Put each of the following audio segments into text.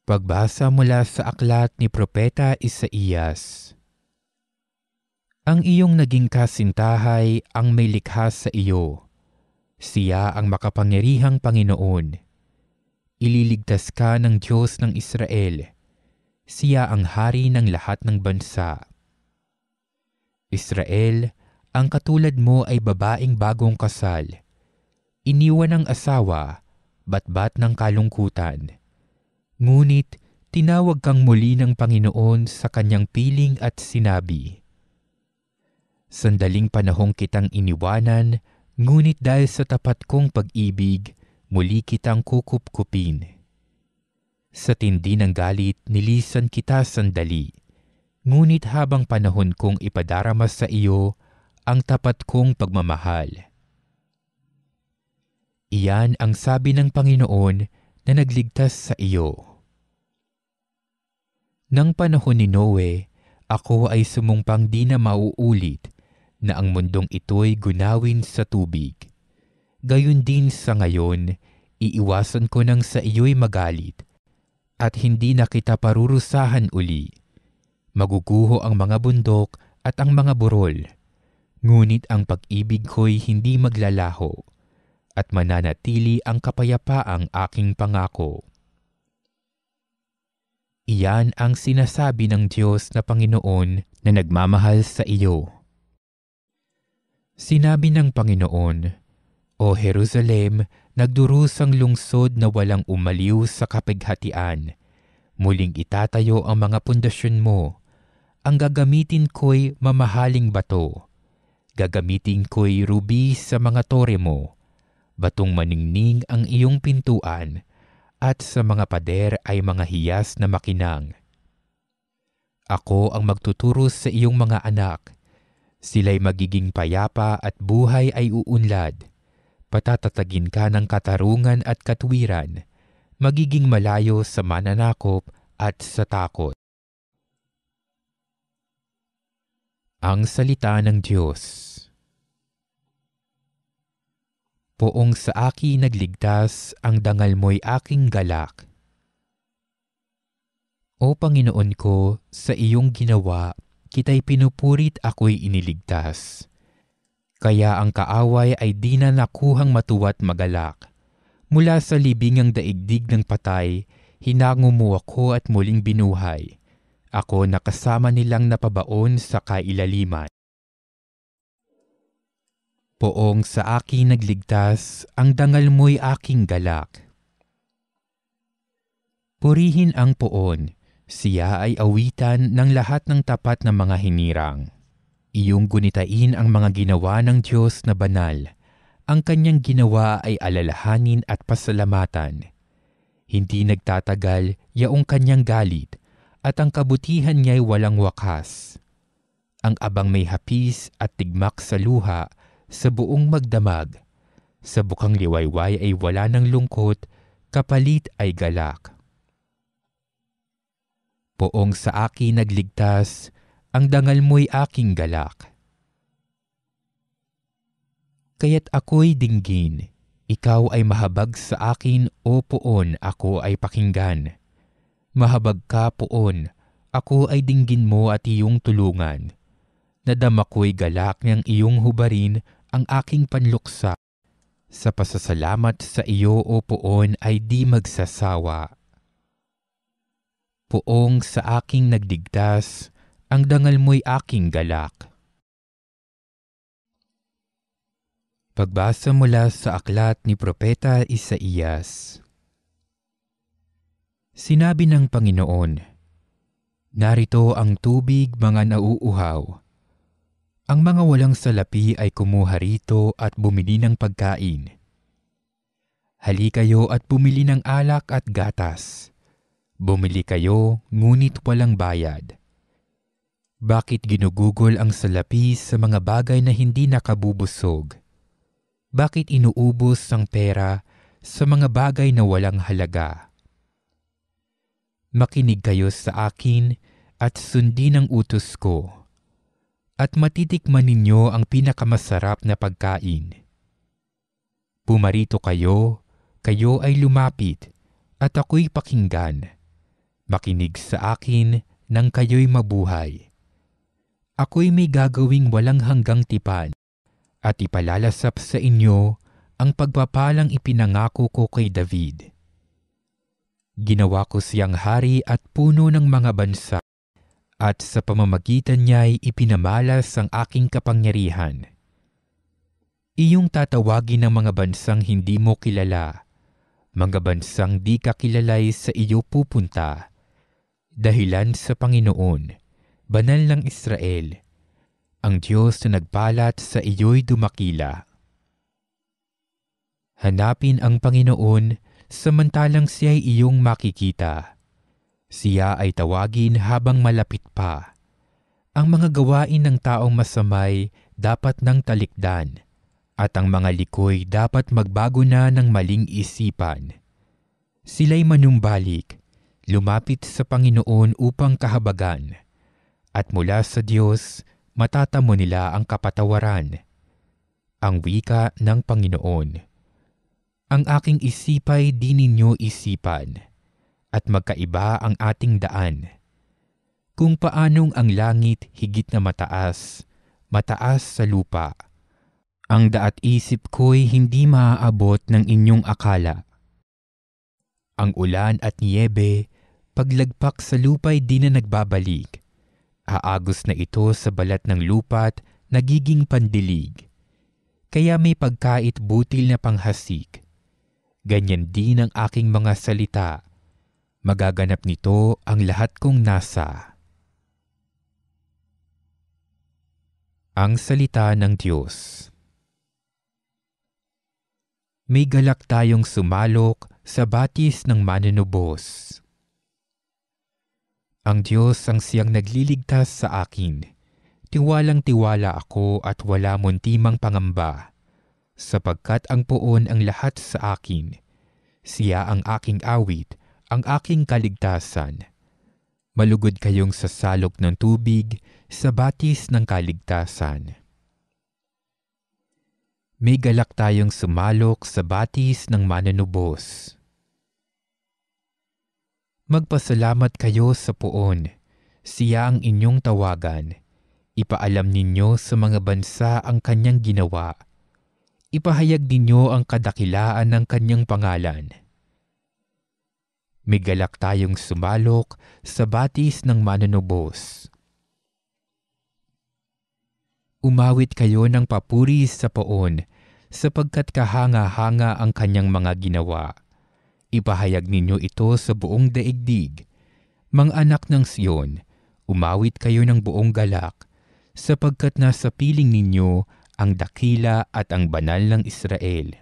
Pagbasa mula sa aklat ni Propeta Isaías. Ang iyong naging kasintahay ang may likha sa iyo. Siya ang makapangyarihang Panginoon. Ililigtas ka ng Diyos ng Israel. Siya ang hari ng lahat ng bansa. Israel, ang katulad mo ay babaeng bagong kasal. Iniwan ng asawa, batbat ng kalungkutan. Ngunit tinawag kang muli ng Panginoon sa kanyang piling at sinabi, "Sandaling panahong kitang iniwanan, ngunit dahil sa tapat kong pag-ibig, muli kitang kukupkupin. Sa tindi ng galit, nilisan kita sandali, ngunit habang panahon kong ipadarama sa iyo ang tapat kong pagmamahal." Iyan ang sabi ng Panginoon na nagligtas sa iyo. Nang panahon ni Noe, ako ay sumumpang di na mauulit na ang mundong ito'y gunawin sa tubig. Gayon din sa ngayon, iiwasan ko nang sa iyo'y magalit at hindi na kita parurusahan uli. Maguguho ang mga bundok at ang mga burol, ngunit ang pag-ibig ko'y hindi maglalaho at mananatili ang kapayapaang aking pangako. Iyan ang sinasabi ng Diyos na Panginoon na nagmamahal sa iyo. Sinabi ng Panginoon, "O Jerusalem, nagdurusang lungsod na walang umaliw sa kapighatian. Muling itatayo ang mga pundasyon mo. Ang gagamitin ko'y mamahaling bato. Gagamitin ko'y ruby sa mga tore mo. Batong maningning ang iyong pintuan, at sa mga pader ay mga hiyas na makinang. Ako ang magtuturo sa iyong mga anak. Sila'y magiging payapa at buhay ay uunlad. Patatatagin ka ng katarungan at katwiran. Magiging malayo sa mananakop at sa takot." Ang salita ng Diyos. Poong sa akin nagligtas, ang dangal mo'y aking galak. O Panginoon ko, sa iyong ginawa, kita'y pinupurit, ako'y iniligtas. Kaya ang kaaway ay di na nakuhang matuwa't magalak. Mula sa libingang daigdig ng patay, hinango mo ako at muling binuhay. Ako nakasama nilang napabaon sa kailaliman. Poong sa akin nagligtas, ang dangal mo'y aking galak. Purihin ang poon, siya ay awitan ng lahat ng tapat na mga hinirang. Iyong gunitain ang mga ginawa ng Diyos na banal. Ang kanyang ginawa ay alalahanin at pasalamatan. Hindi nagtatagal yaong kanyang galit, at ang kabutihan niya'y walang wakas. Ang abang may hapis at tigmak sa luha, sa buong magdamag. Sa bukang liwayway ay wala ng lungkot, kapalit ay galak. Poong sa akin nagligtas, ang dangal mo'y aking galak. Kaya't ako'y dinggin, ikaw ay mahabag sa akin, o poon, ako ay pakinggan. Mahabag ka, poon, ako ay dinggin mo at iyong tulungan. Nadama ko'y galak ng iyong hubarin ang aking panluksa. Sa pasasalamat sa iyo, o poon, ay di magsasawa. Poong sa aking nagdigtas, ang dangal mo'y aking galak. Pagbasa mula sa aklat ni Propeta Isaías. Sinabi ng Panginoon, "Narito ang tubig, mga nauuhaw. Ang mga walang salapi ay kumuha rito at bumili ng pagkain. Hali kayo at bumili ng alak at gatas. Bumili kayo, ngunit walang bayad. Bakit ginugugol ang salapi sa mga bagay na hindi nakabubusog? Bakit inuubos ang pera sa mga bagay na walang halaga? Makinig kayo sa akin at sundin ang utos ko, at matitikman ninyo ang pinakamasarap na pagkain. Pumarito kayo, kayo ay lumapit, at ako'y pakinggan. Makinig sa akin nang kayo'y mabuhay. Ako'y may gagawing walang hanggang tipan at ipalalasap sa inyo ang pagpapalang ipinangako ko kay David. Ginawa ko siyang hari at puno ng mga bansa, at sa pamamagitan niya'y ipinamalas ang aking kapangyarihan. Iyong tatawagin ng mga bansang hindi mo kilala, mga bansang di ka kilalay sa iyo pupunta, dahilan sa Panginoon, Banal ng Israel, ang Diyos na nagbalat sa iyo'y dumakila. Hanapin ang Panginoon samantalang siya'y iyong makikita. Siya ay tawagin habang malapit pa. Ang mga gawain ng taong masamay dapat nang talikdan, at ang mga likoy dapat magbago na ng maling isipan. Sila'y manumbalik, lumapit sa Panginoon upang kahabagan, at mula sa Diyos matatamo nila ang kapatawaran. Ang wika ng Panginoon. Ang aking isipay di ninyo isipan, at magkaiba ang ating daan. Kung paanong ang langit higit na mataas, mataas sa lupa, ang daat isip ko'y hindi maaabot ng inyong akala. Ang ulan at niyebe, paglagpak sa lupa'y di na nagbabalik. Aagos na ito sa balat ng lupa't nagiging pandilig. Kaya may pagkait butil na panghasik. Ganyan din ang aking mga salita. Magaganap nito ang lahat kong nasa. Ang salita ng Diyos. May galak tayong sumalok sa batis ng manunubos. Ang Diyos ang siyang nagliligtas sa akin. Tiwalang-tiwala ako at wala muntimang pangamba, sapagkat ang Poon ang lahat sa akin. Siya ang aking awit, ang aking kaligtasan. Malugod kayong sa salok ng tubig, sa batis ng kaligtasan. May galak tayong sumalok sa batis ng manunubos. Magpasalamat kayo sa Poon. Siya ang inyong tawagan. Ipaalam ninyo sa mga bansa ang kanyang ginawa. Ipahayag ninyo ang kadakilaan ng kanyang pangalan. May galak tayong sumalok sa batis ng manunubos. Umawit kayo ng papuri sa Poon, sapagkat kahanga-hanga ang kanyang mga ginawa. Ipahayag ninyo ito sa buong daigdig. Mga anak ng Sion, umawit kayo ng buong galak, sapagkat nasa piling ninyo ang dakila at ang banal ng Israel.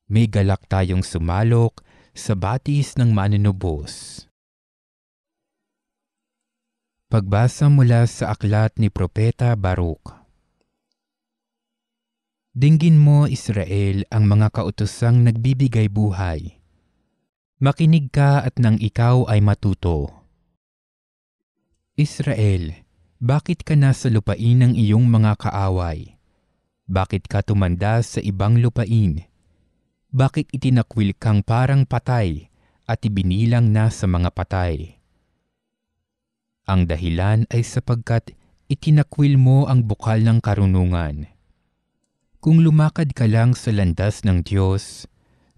May galak tayong sumalok sa batis ng manunubos. Pagbasa mula sa aklat ni Propeta Baruk. Dinggin mo, Israel, ang mga kautosang nagbibigay buhay. Makinig ka at nang ikaw ay matuto. Israel, bakit ka nasa lupain ng iyong mga kaaway? Bakit ka tumanda sa ibang lupain? Bakit itinakwil kang parang patay at ibinilang na sa mga patay? Ang dahilan ay sapagkat itinakwil mo ang bukal ng karunungan. Kung lumakad ka lang sa landas ng Diyos,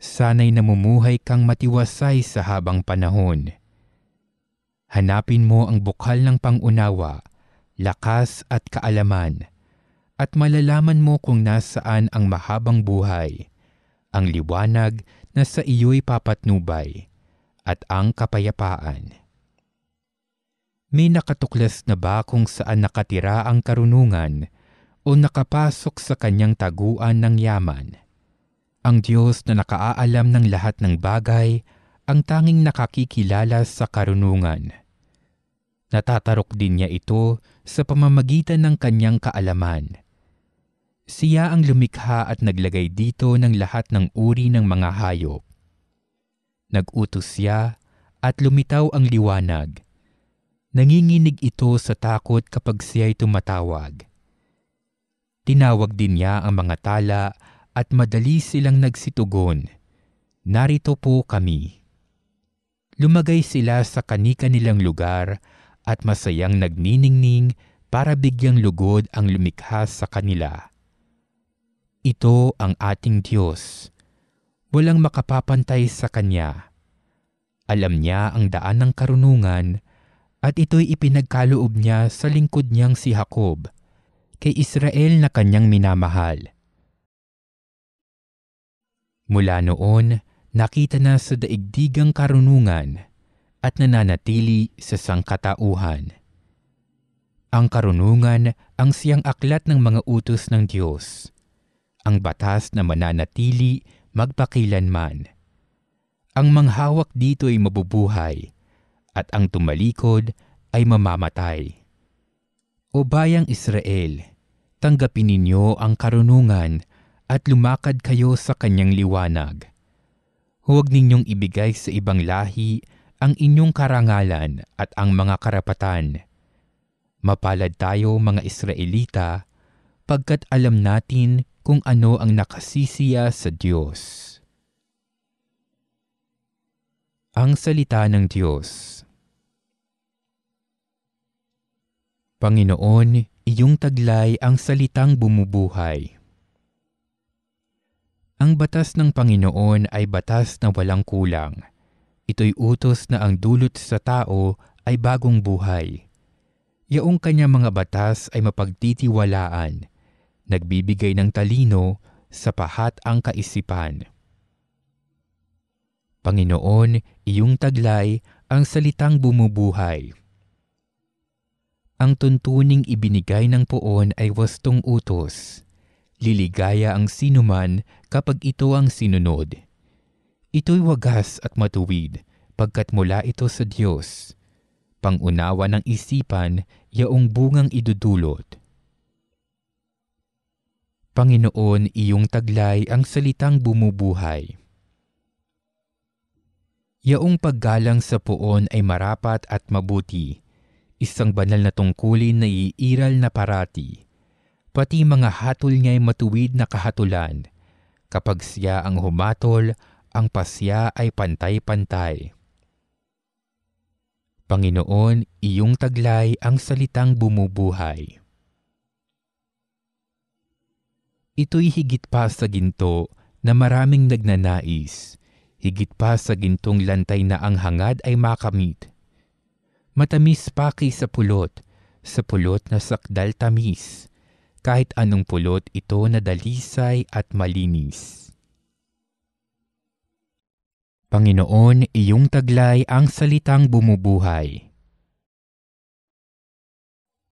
sana'y namumuhay kang matiwasay sa habang panahon. Hanapin mo ang bukal ng pangunawa, lakas at kaalaman, at malalaman mo kung nasaan ang mahabang buhay, ang liwanag na sa iyo'y papatnubay, at ang kapayapaan. May nakatuklas na ba kung saan nakatira ang karunungan o nakapasok sa kanyang taguan ng yaman? Ang Diyos na nakaaalam ng lahat ng bagay, ang tanging nakakikilala sa karunungan. Natatarok din niya ito sa pamamagitan ng kanyang kaalaman. Siya ang lumikha at naglagay dito ng lahat ng uri ng mga hayop. Nag-utos siya at lumitaw ang liwanag. Nanginginig ito sa takot kapag siya'y tumatawag. Tinawag din niya ang mga tala at madali silang nagsitugon. Narito po kami. Lumagay sila sa kani-kanilang lugar at masayang nagniningning para bigyang lugod ang lumikha sa kanila. Ito ang ating Diyos. Walang makapapantay sa Kanya. Alam niya ang daan ng karunungan at ito'y ipinagkaloob niya sa lingkod niyang si Jacob, kay Israel na kanyang minamahal. Mula noon, nakita na sa daigdigang karunungan at nananatili sa sangkatauhan. Ang karunungan ang siyang aklat ng mga utos ng Diyos, ang batas na mananatili magpakilanman. Ang manghawak dito ay mabubuhay at ang tumalikod ay mamamatay. O bayang Israel, tanggapin ninyo ang karunungan at lumakad kayo sa kanyang liwanag. Huwag ninyong ibigay sa ibang lahi ang inyong karangalan at ang mga karapatan. Mapalad tayo mga Israelita, pagkat alam natin kung ano ang nakasisiya sa Diyos. Ang salita ng Diyos. Panginoon, iyong taglay ang salitang bumubuhay. Ang batas ng Panginoon ay batas na walang kulang. Ito'y utos na ang dulot sa tao ay bagong buhay. Yaong kanya mga batas ay mapagtitiwalaan, nagbibigay ng talino sa pahat ang kaisipan. Panginoon, iyong taglay ang salitang bumubuhay. Ang tuntuning ibinigay ng poon ay wastong utos. Liligaya ang sinuman kapag ito ang sinunod. Ito'y wagas at matuwid pagkat mula ito sa Diyos. Pangunawa ng isipan, yaong bungang idudulot. Panginoon, iyong taglay ang salitang bumubuhay. Yaong paggalang sa poon ay marapat at mabuti. Isang banal na tungkulin na iiral na parati. Pati mga hatol niya'y matuwid na kahatulan. Kapag siya ang humatol, ang pasya ay pantay-pantay. Panginoon, iyong taglay ang salitang bumubuhay. Ito'y higit pa sa ginto na maraming nagnanais, higit pa sa gintong lantay na ang hangad ay makamit. Matamis pa kaysa sa pulot na sakdal tamis, kahit anong pulot ito na dalisay at malinis. Panginoon, iyong taglay ang salitang bumubuhay.